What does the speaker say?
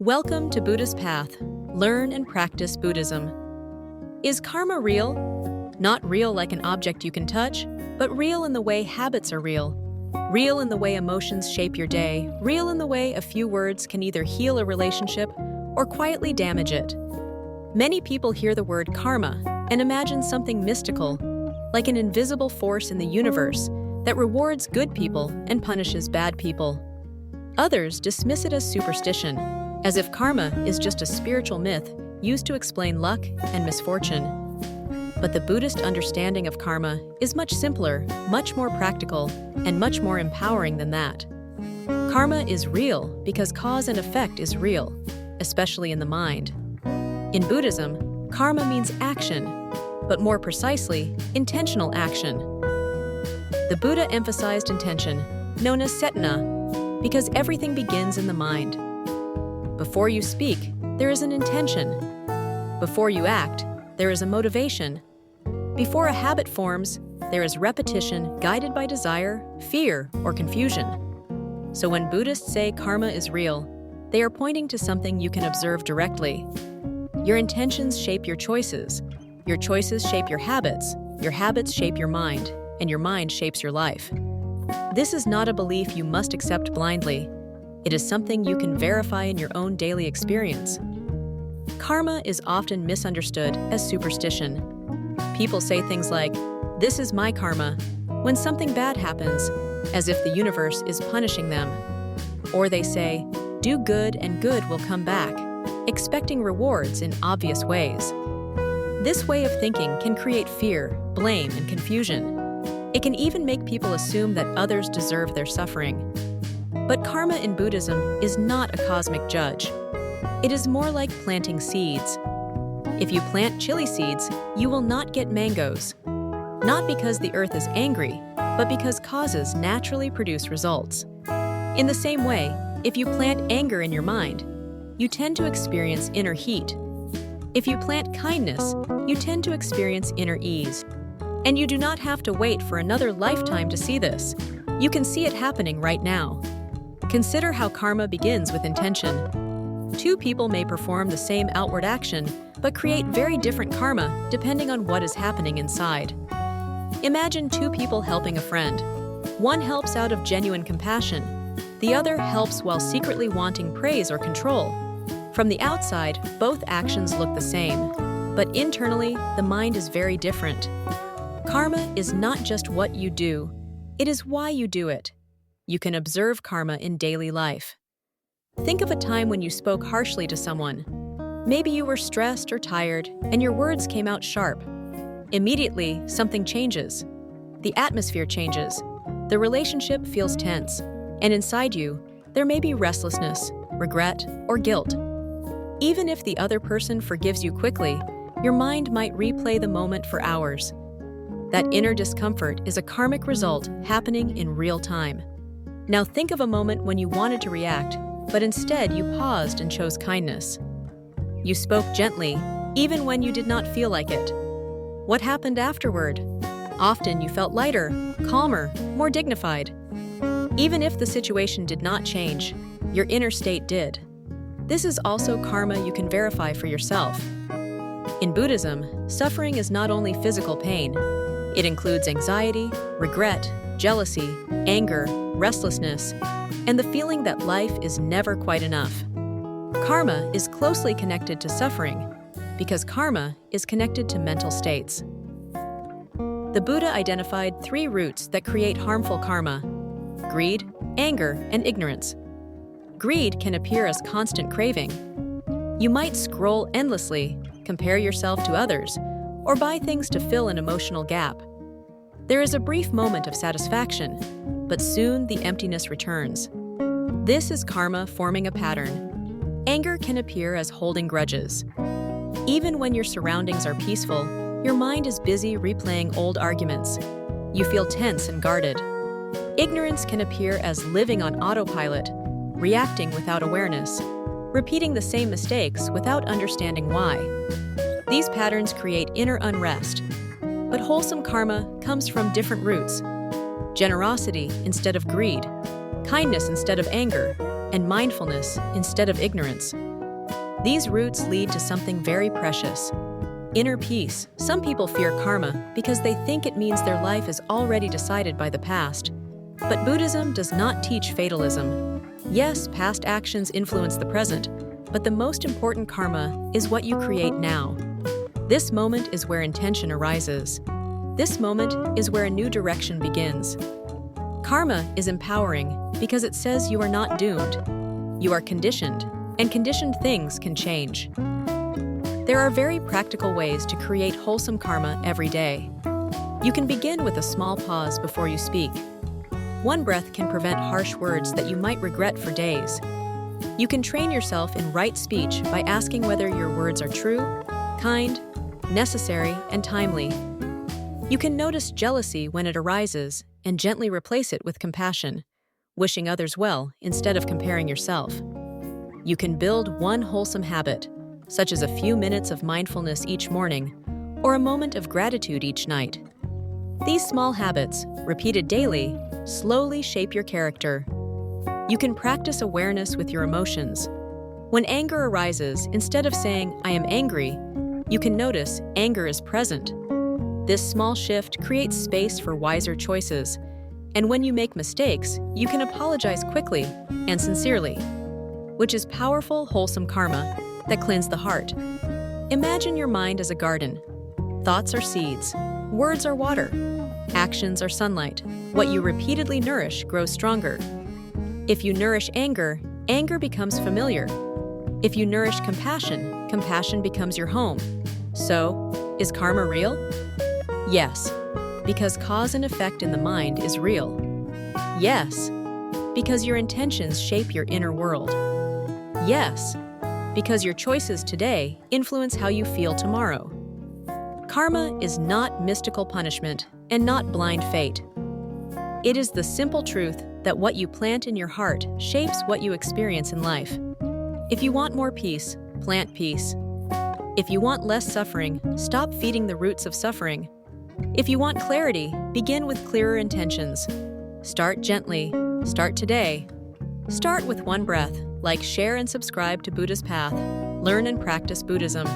Welcome to Buddha's Path. Learn and practice Buddhism. Is karma real? Not real like an object you can touch, but real in the way habits are real. Real in the way emotions shape your day. Real in the way a few words can either heal a relationship or quietly damage it. Many people hear the word karma and imagine something mystical, like an invisible force in the universe that rewards good people and punishes bad people. Others dismiss it as superstition, as if karma is just a spiritual myth used to explain luck and misfortune. But the Buddhist understanding of karma is much simpler, much more practical, and much more empowering than that. Karma is real because cause and effect is real, especially in the mind. In Buddhism, karma means action, but more precisely, intentional action. The Buddha emphasized intention, known as cetana, because everything begins in the mind. Before you speak, there is an intention. Before you act, there is a motivation. Before a habit forms, there is repetition guided by desire, fear, or confusion. So when Buddhists say karma is real, they are pointing to something you can observe directly. Your intentions shape your choices shape your habits shape your mind, and your mind shapes your life. This is not a belief you must accept blindly. It is something you can verify in your own daily experience. Karma is often misunderstood as superstition. People say things like, "This is my karma," when something bad happens, as if the universe is punishing them. Or they say, "Do good and good will come back," expecting rewards in obvious ways. This way of thinking can create fear, blame, and confusion. It can even make people assume that others deserve their suffering. But karma in Buddhism is not a cosmic judge. It is more like planting seeds. If you plant chili seeds, you will not get mangoes. Not because the earth is angry, but because causes naturally produce results. In the same way, if you plant anger in your mind, you tend to experience inner heat. If you plant kindness, you tend to experience inner ease. And you do not have to wait for another lifetime to see this. You can see it happening right now. Consider how karma begins with intention. Two people may perform the same outward action, but create very different karma depending on what is happening inside. Imagine two people helping a friend. One helps out of genuine compassion. The other helps while secretly wanting praise or control. From the outside, both actions look the same, but internally, the mind is very different. Karma is not just what you do, it is why you do it. You can observe karma in daily life. Think of a time when you spoke harshly to someone. Maybe you were stressed or tired, and your words came out sharp. Immediately, something changes. The atmosphere changes. The relationship feels tense, and inside you, there may be restlessness, regret, or guilt. Even if the other person forgives you quickly, your mind might replay the moment for hours. That inner discomfort is a karmic result happening in real time. Now think of a moment when you wanted to react, but instead you paused and chose kindness. You spoke gently, even when you did not feel like it. What happened afterward? Often you felt lighter, calmer, more dignified. Even if the situation did not change, your inner state did. This is also karma you can verify for yourself. In Buddhism, suffering is not only physical pain. It includes anxiety, regret, jealousy, anger, restlessness, and the feeling that life is never quite enough. Karma is closely connected to suffering because karma is connected to mental states. The Buddha identified 3 roots that create harmful karma: greed, anger, and ignorance. Greed can appear as constant craving. You might scroll endlessly, compare yourself to others, or buy things to fill an emotional gap. There is a brief moment of satisfaction, but soon the emptiness returns. This is karma forming a pattern. Anger can appear as holding grudges. Even when your surroundings are peaceful, your mind is busy replaying old arguments. You feel tense and guarded. Ignorance can appear as living on autopilot, reacting without awareness, repeating the same mistakes without understanding why. These patterns create inner unrest. But wholesome karma comes from different roots: generosity instead of greed, kindness instead of anger, and mindfulness instead of ignorance. These roots lead to something very precious: inner peace. Some people fear karma because they think it means their life is already decided by the past. But Buddhism does not teach fatalism. Yes, past actions influence the present, but the most important karma is what you create now. This moment is where intention arises. This moment is where a new direction begins. Karma is empowering because it says you are not doomed. You are conditioned, and conditioned things can change. There are very practical ways to create wholesome karma every day. You can begin with a small pause before you speak. One breath can prevent harsh words that you might regret for days. You can train yourself in right speech by asking whether your words are true, kind, necessary, and timely. You can notice jealousy when it arises and gently replace it with compassion, wishing others well instead of comparing yourself. You can build one wholesome habit, such as a few minutes of mindfulness each morning or a moment of gratitude each night. These small habits, repeated daily, slowly shape your character. You can practice awareness with your emotions. When anger arises, instead of saying, "I am angry," you can notice anger is present. This small shift creates space for wiser choices. And when you make mistakes, you can apologize quickly and sincerely, which is powerful, wholesome karma that cleanse the heart. Imagine your mind as a garden. Thoughts are seeds. Words are water. Actions are sunlight. What you repeatedly nourish grows stronger. If you nourish anger, anger becomes familiar. If you nourish compassion, compassion becomes your home. So, is karma real? Yes, because cause and effect in the mind is real. Yes, because your intentions shape your inner world. Yes, because your choices today influence how you feel tomorrow. Karma is not mystical punishment and not blind fate. It is the simple truth that what you plant in your heart shapes what you experience in life. If you want more peace, plant peace. If you want less suffering, stop feeding the roots of suffering. If you want clarity, begin with clearer intentions. Start gently. Start today. Start with one breath. Like, share, and subscribe to Buddhist Path. Learn and practice Buddhism.